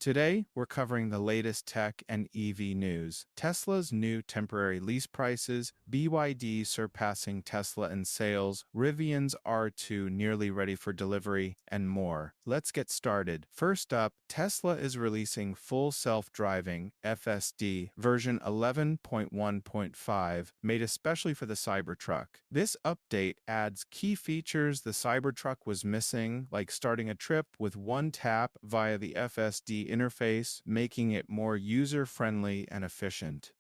Today, we're covering the latest tech and EV news, Tesla's new temporary lease prices, BYD surpassing Tesla in sales, Rivian's R2 nearly ready for delivery, and more. Let's get started. First up, Tesla is releasing full self-driving FSD version 11.1.5, made especially for the Cybertruck. This update adds key features the Cybertruck was missing, like starting a trip with one tap via the FSD interface, making it more user-friendly and efficient.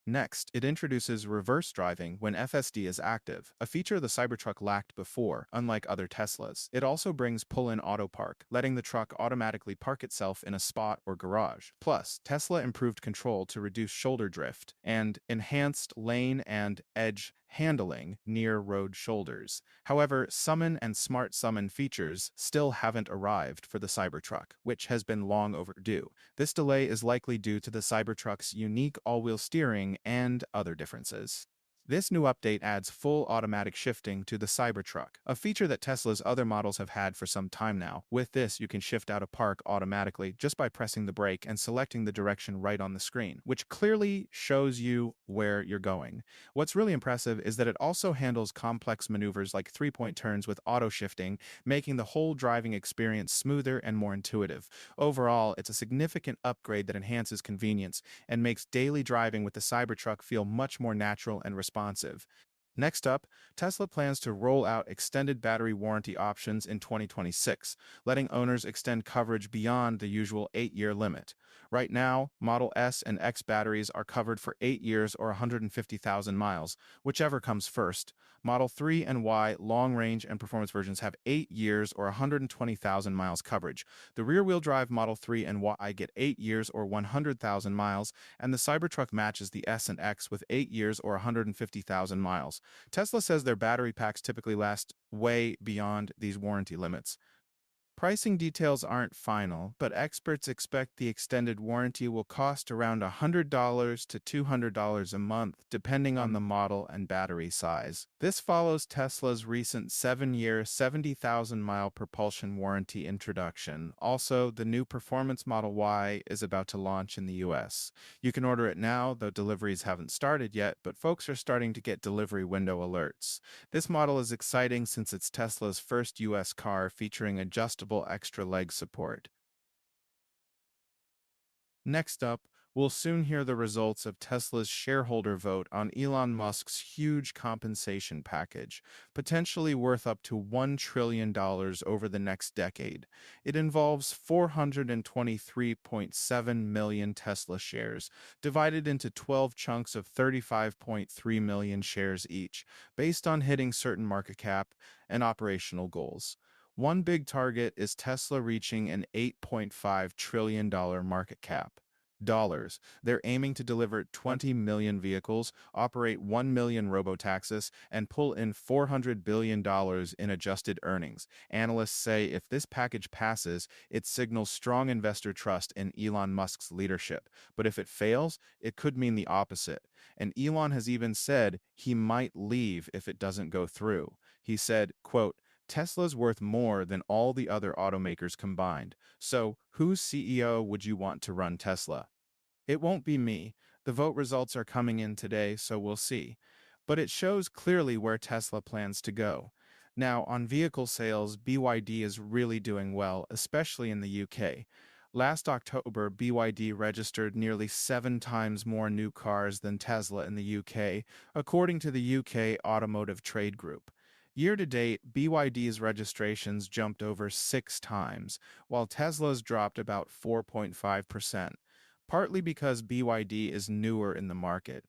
Next, it introduces reverse driving when FSD is active, a feature the Cybertruck lacked before, unlike other Teslas. It also brings pull-in auto park, letting the truck automatically park itself in a spot or garage. Plus, Tesla improved control to reduce shoulder drift and enhanced lane and edge handling near road shoulders. However, Summon and Smart Summon features still haven't arrived for the Cybertruck, which has been long overdue. This delay is likely due to the Cybertruck's unique all-wheel steering and other differences. This new update adds full automatic shifting to the Cybertruck, a feature that Tesla's other models have had for some time now. With this, you can shift out of park automatically just by pressing the brake and selecting the direction right on the screen, which clearly shows you where you're going. What's really impressive is that it also handles complex maneuvers like three-point turns with auto shifting, making the whole driving experience smoother and more intuitive. Overall, it's a significant upgrade that enhances convenience and makes daily driving with the Cybertruck feel much more natural and responsive. Next up, Tesla plans to roll out extended battery warranty options in 2026, letting owners extend coverage beyond the usual 8-year limit. Right now, Model S and X batteries are covered for 8 years or 150,000 miles, whichever comes first. Model 3 and Y long-range and performance versions have 8 years or 120,000 miles coverage. The rear-wheel drive Model 3 and Y get 8 years or 100,000 miles, and the Cybertruck matches the S and X with 8 years or 150,000 miles. Tesla says their battery packs typically last way beyond these warranty limits. Pricing details aren't final, but experts expect the extended warranty will cost around $100 to $200 a month, depending on the model and battery size. This follows Tesla's recent 7-year, 70,000-mile propulsion warranty introduction. Also, the new Performance Model Y is about to launch in the US. You can order it now, though deliveries haven't started yet, but folks are starting to get delivery window alerts. This model is exciting since it's Tesla's first US car featuring adjustable extra leg support. Next up, we'll soon hear the results of Tesla's shareholder vote on Elon Musk's huge compensation package, potentially worth up to $1 trillion over the next decade. It involves 423.7 million Tesla shares, divided into 12 chunks of 35.3 million shares each, based on hitting certain market cap and operational goals. One big target is Tesla reaching an $8.5 trillion market cap. They're aiming to deliver 20 million vehicles, operate 1 million robotaxis, and pull in $400 billion in adjusted earnings. Analysts say if this package passes, it signals strong investor trust in Elon Musk's leadership. But if it fails, it could mean the opposite. And Elon has even said he might leave if it doesn't go through. He said, quote, Tesla's worth more than all the other automakers combined. So, whose CEO would you want to run Tesla? It won't be me. The vote results are coming in today, so we'll see. But it shows clearly where Tesla plans to go. Now, on vehicle sales, BYD is really doing well, especially in the UK. Last October, BYD registered nearly 7 times more new cars than Tesla in the UK, according to the UK Automotive Trade Group. Year-to-date, BYD's registrations jumped over 6 times, while Tesla's dropped about 4.5%, partly because BYD is newer in the market.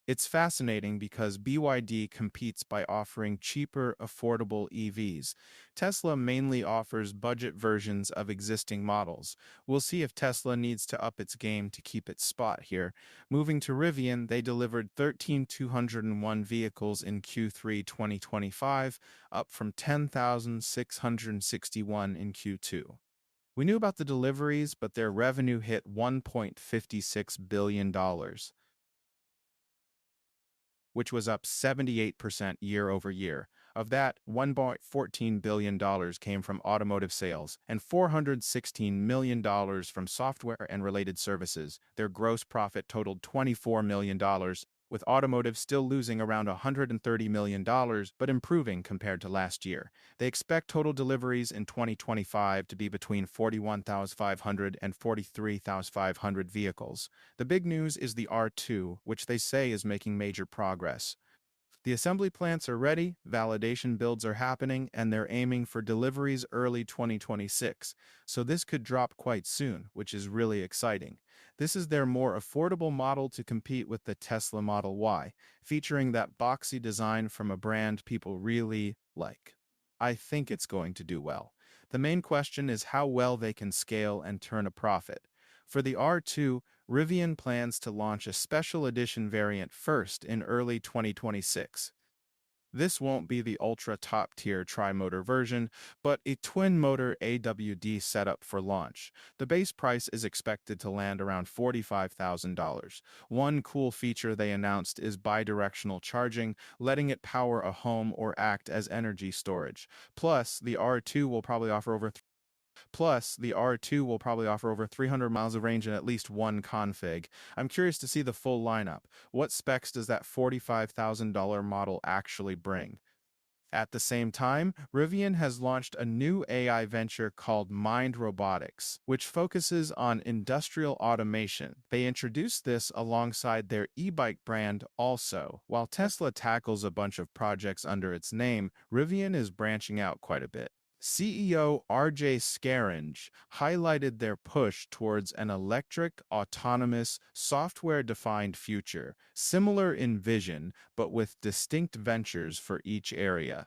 It's fascinating because BYD competes by offering cheaper, affordable EVs. Tesla mainly offers budget versions of existing models. We'll see if Tesla needs to up its game to keep its spot here. Moving to Rivian, they delivered 13,201 vehicles in Q3 2025, up from 10,661 in Q2. We knew about the deliveries, but their revenue hit $1.56 billion, which was up 78% year over year. Of that, $1.14 billion came from automotive sales and $416 million from software and related services. Their gross profit totaled $24 million, with automotive still losing around $130 million but improving compared to last year. They expect total deliveries in 2025 to be between 41,500 and 43,500 vehicles. The big news is the R2, which they say is making major progress. The assembly plants are ready, validation builds are happening, and they're aiming for deliveries early 2026, so this could drop quite soon, which is really exciting. This is their more affordable model to compete with the Tesla Model Y, featuring that boxy design from a brand people really like. I think it's going to do well. The main question is how well they can scale and turn a profit. For the R2, Rivian plans to launch a special edition variant first in early 2026. This won't be the ultra top-tier tri-motor version, but a twin-motor AWD setup for launch. The base price is expected to land around $45,000. One cool feature they announced is bidirectional charging, letting it power a home or act as energy storage. Plus, the R2 will probably offer over 300 miles of range in at least one config. I'm curious to see the full lineup. What specs does that $45,000 model actually bring? At the same time, Rivian has launched a new AI venture called Mind Robotics, which focuses on industrial automation. They introduced this alongside their e-bike brand also. While Tesla tackles a bunch of projects under its name, Rivian is branching out quite a bit. CEO RJ Scaringe highlighted their push towards an electric, autonomous, software-defined future, similar in vision, but with distinct ventures for each area.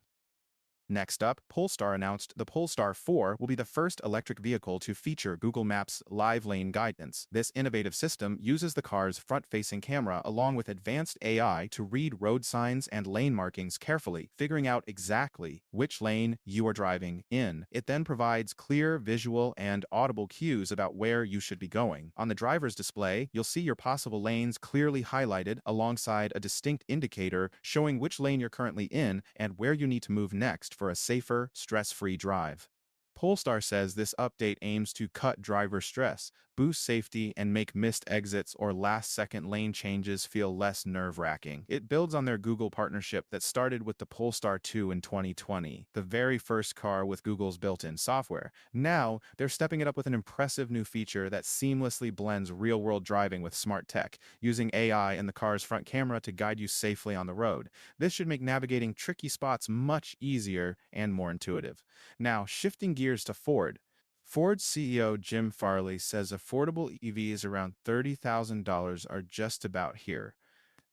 Next up, Polestar announced the Polestar 4 will be the first electric vehicle to feature Google Maps Live Lane Guidance. This innovative system uses the car's front-facing camera along with advanced AI to read road signs and lane markings carefully, figuring out exactly which lane you are driving in. It then provides clear visual and audible cues about where you should be going. On the driver's display, you'll see your possible lanes clearly highlighted alongside a distinct indicator showing which lane you're currently in and where you need to move next for a safer, stress-free drive. Polestar says this update aims to cut driver stress, boost safety, and make missed exits or last-second lane changes feel less nerve-wracking. It builds on their Google partnership that started with the Polestar 2 in 2020, the very first car with Google's built-in software. Now, they're stepping it up with an impressive new feature that seamlessly blends real-world driving with smart tech, using AI and the car's front camera to guide you safely on the road. This should make navigating tricky spots much easier and more intuitive. Now, shifting gears to Ford. Ford's CEO Jim Farley says affordable EVs around $30,000 are just about here.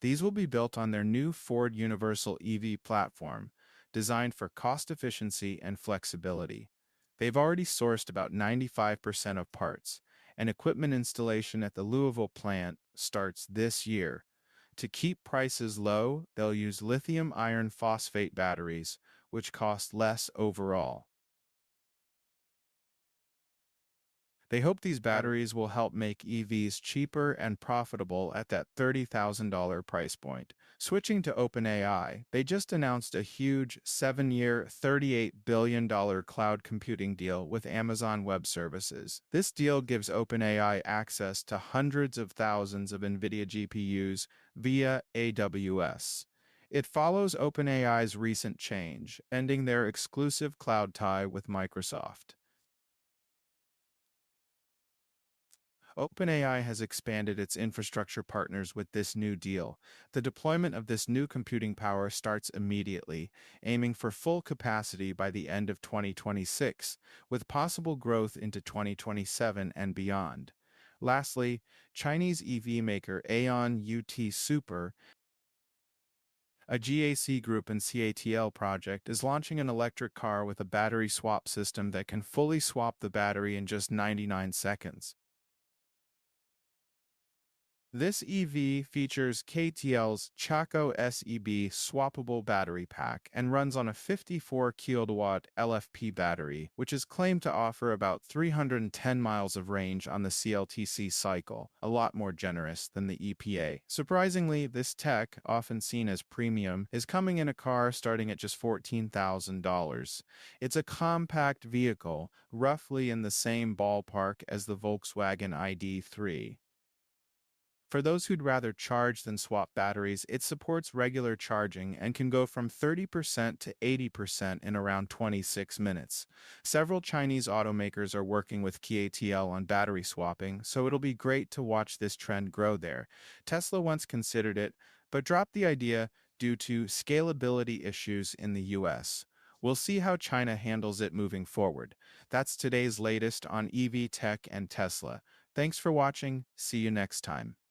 These will be built on their new Ford Universal EV platform, designed for cost efficiency and flexibility. They've already sourced about 95% of parts, and equipment installation at the Louisville plant starts this year. To keep prices low, they'll use lithium iron phosphate batteries, which cost less overall. They hope these batteries will help make EVs cheaper and profitable at that $30,000 price point. Switching to OpenAI, they just announced a huge 7-year, $38 billion cloud computing deal with Amazon Web Services. This deal gives OpenAI access to hundreds of thousands of NVIDIA GPUs via AWS. It follows OpenAI's recent change, ending their exclusive cloud tie with Microsoft. OpenAI has expanded its infrastructure partners with this new deal. The deployment of this new computing power starts immediately, aiming for full capacity by the end of 2026, with possible growth into 2027 and beyond. Lastly, Chinese EV maker Aeon UT Super, a GAC Group and CATL project, is launching an electric car with a battery swap system that can fully swap the battery in just 99 seconds. This EV features KTL's Chaco SEB swappable battery pack and runs on a 54 kilowatt LFP battery, which is claimed to offer about 310 miles of range on the CLTC cycle, a lot more generous than the EPA. Surprisingly, this tech, often seen as premium, is coming in a car starting at just $14,000. It's a compact vehicle, roughly in the same ballpark as the Volkswagen ID.3. For those who'd rather charge than swap batteries, it supports regular charging and can go from 30% to 80% in around 26 minutes. Several Chinese automakers are working with KTL on battery swapping, so it'll be great to watch this trend grow there. Tesla once considered it, but dropped the idea due to scalability issues in the US. We'll see how China handles it moving forward. That's today's latest on EV tech and Tesla. Thanks for watching. See you next time.